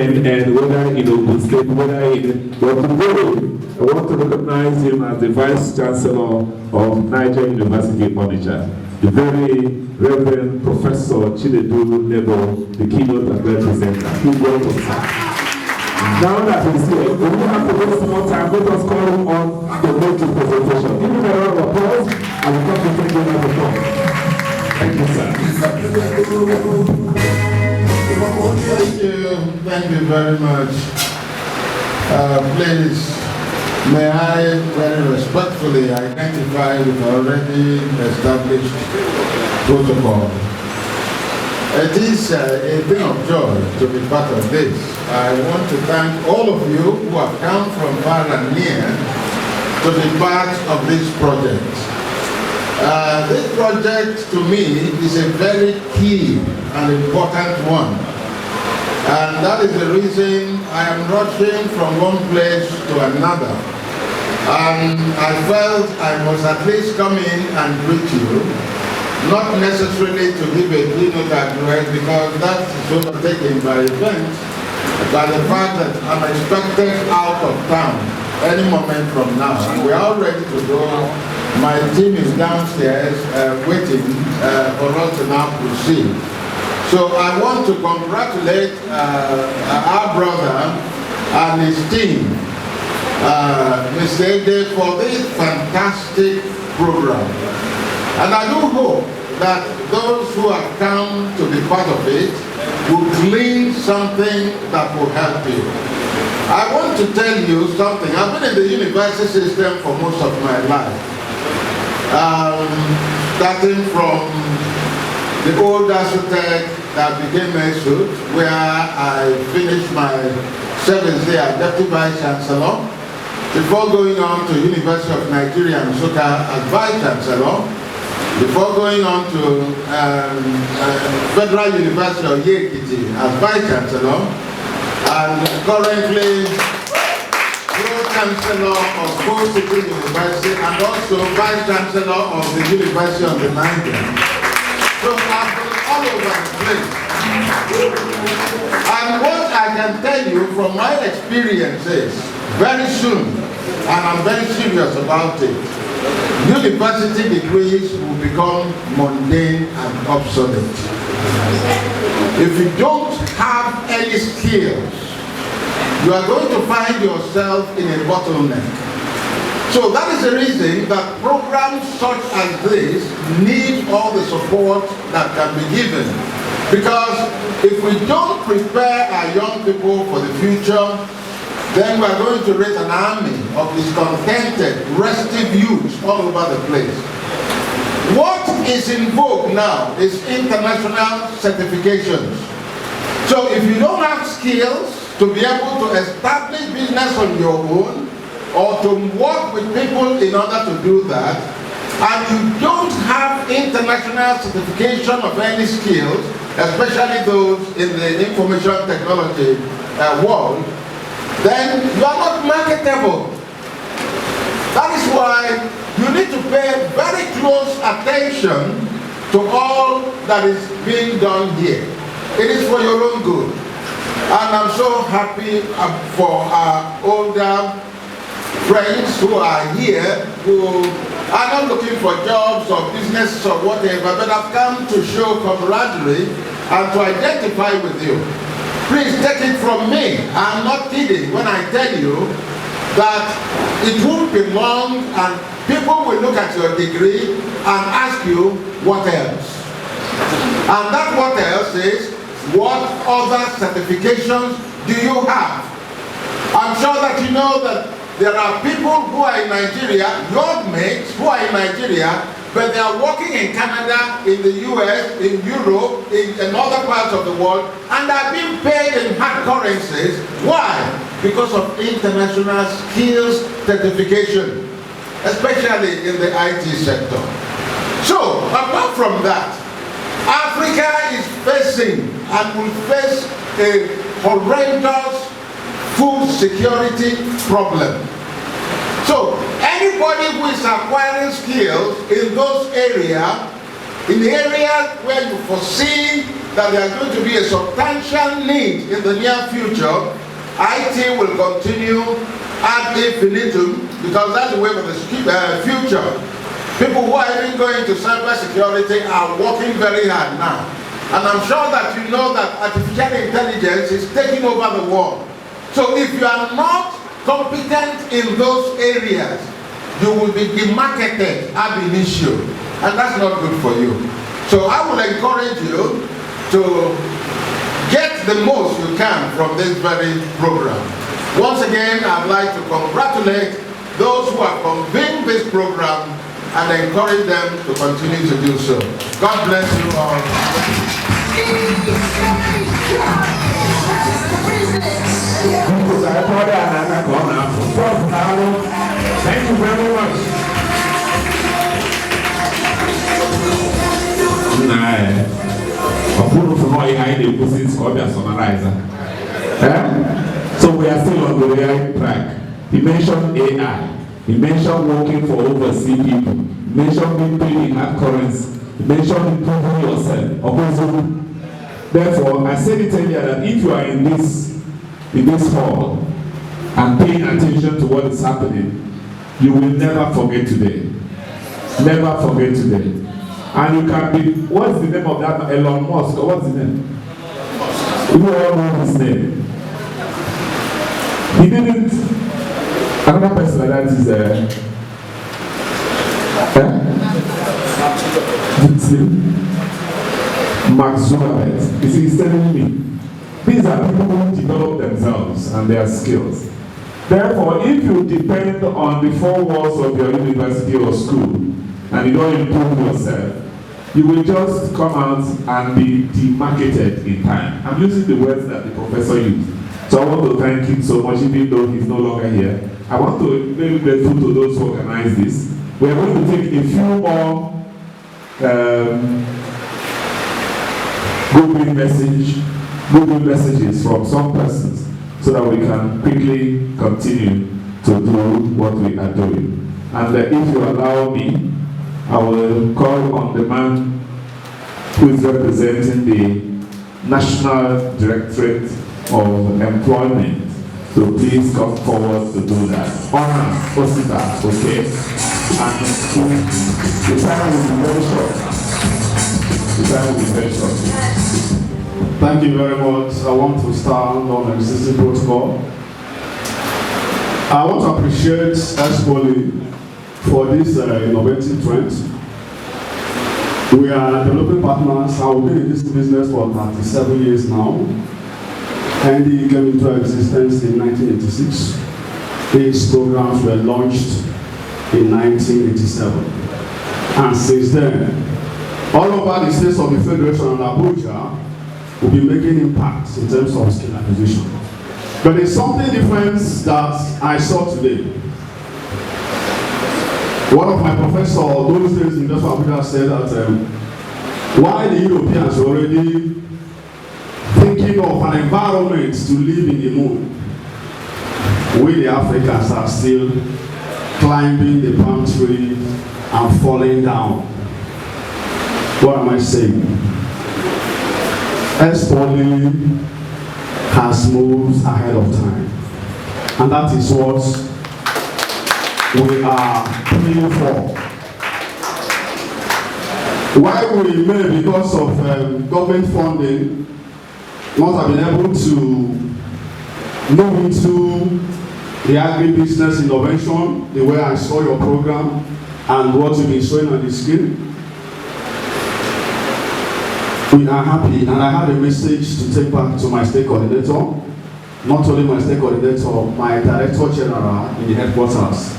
and whether in Ogun State, whether in Ogun, I want to recognize him as the Vice Chancellor of Niger University in Onitsha, the very Reverend Professor Chinedu Nebo, the keynote address presenter. Please welcome sir. Now that he's here, we don't have to waste more time. Let us call him on to make his presentation. Give him a round of applause, and we'll come to take him out of the Thank you, sir. Thank you very much. Please, may I very respectfully identify with the already established protocol. It is a thing of joy to be part of this. I want to thank all of you who have come from far and near to be part of this project. This project to me is a very key and important one. And that is the reason I am rushing from one place to another. And I felt I must at least come in and greet you, not necessarily to give a keynote address because that is overtaken by events, by the fact that I'm expected out of town any moment from now. And we are all ready to go. My team is downstairs waiting for us to now proceed. So I want to congratulate our brother and his team, Mr. Ede, for this fantastic program. And I do hope that those who have come to be part of it will glean something that will help you. I want to tell you something. I've been in the university system for most of my life. Starting from the old Asotec that became ESUT, where I finished my service there as Deputy Vice Chancellor, before going on to University of Nigeria and Nsukka as Vice Chancellor, before going on to Federal University of Yekiti as Vice Chancellor, and currently Pro-Chancellor of Coast City University and also Vice Chancellor of the University of the Niger. So I've been all over the place. And what I can tell you from my experiences, very soon, and I'm very serious about it, university degrees will become mundane and obsolete. If you don't have any skills, you are going to find yourself in a bottleneck. So that is the reason that programs such as this need all the support that can be given. Because if we don't prepare our young people for the future, then we are going to raise an army of discontented, restive youths all over the place. What is in vogue now is international certifications. So if you don't have skills to be able to establish business on your own, or to work with people in order to do that, and you don't have international certification of any skills, especially those in the information technology world, then you are not marketable. That is why you need to pay very close attention to all that is being done here. It is for your own good. And I'm so happy for our older friends who are here, who are not looking for jobs or business or whatever, but have come to show camaraderie and to identify with you. Please take it from me. I'm not kidding when I tell you that it won't be long and people will look at your degree and ask you what else. And that what else is, what other certifications do you have? I'm sure that you know that there are people who are in Nigeria, your mates who are in Nigeria, but they are working in Canada, in the US, in Europe, in other parts of the world, and are being paid in hard currencies. Why? Because of international skills certification, especially in the IT sector. So, apart from that, Africa is facing and will face a horrendous food security problem. So anybody who is acquiring skills in those areas, in the areas where you foresee that there is going to be a substantial need in the near future, IT will continue ad infinitum, because that's the way of the future. People who are even going to cybersecurity are working very hard now. And I'm sure that you know that artificial intelligence is taking over the world. So if you are not competent in those areas, you will be demarketed ab initio, and that's not good for you. So I will encourage you to get the most you can from this very program. Once again, I'd like to congratulate those who have convened this program and encourage them to continue to do so. God bless you all. Thank you very much. So we are still on the right track. He mentioned AI. He mentioned working for overseas people. He mentioned being paid in hard currency. He mentioned improving yourself. Therefore, I said it earlier that if you are in this hall and paying attention to what is happening, you will never forget today. Never forget today. And you can be, what's the name of that? Elon Musk, or what's the name? You all know his name. He didn't, another person like that is, Mark Zuckerberg. You see, he's telling me, these are people who develop themselves and their skills. Therefore, if you depend on the four walls of your university or school and you don't improve yourself, you will just come out and be demarketed in time. I'm using the words that the professor used. So I want to thank him so much, even though he's no longer here. I want to be very grateful to those who organized this. We are going to take a few more Google messages from some persons so that we can quickly continue to do what we are doing. And if you allow me, I will call on the man who is representing the National Directorate of Employment. So please come forward to do that. Honor, Osita, okay? And the time will be very short. The time will be very short. Thank you very much. I want to start on the existing protocol. I want to appreciate Espoli for this innovative trend. We are developing partners. I have been in this business for 37 years now. ND came into existence in 1986. These programs were launched in 1987. And since then, all over the states of the Federation and Abuja will be making impacts in terms of skill acquisition. But there's something different that I saw today. One of my professors, those days in Industrial Abuja, said that why the Europeans are already thinking of an environment to live in the moon, we the Africans are still climbing the palm tree and falling down. What am I saying? Espoli has moved ahead of time, and that is what we are praying for. Why we may, because of government funding, not have been able to move into the agribusiness innovation the way I saw your program and what you've been showing on the screen. We are happy, and I have a message to take back to my state coordinator, not only my state coordinator, my director general in the headquarters.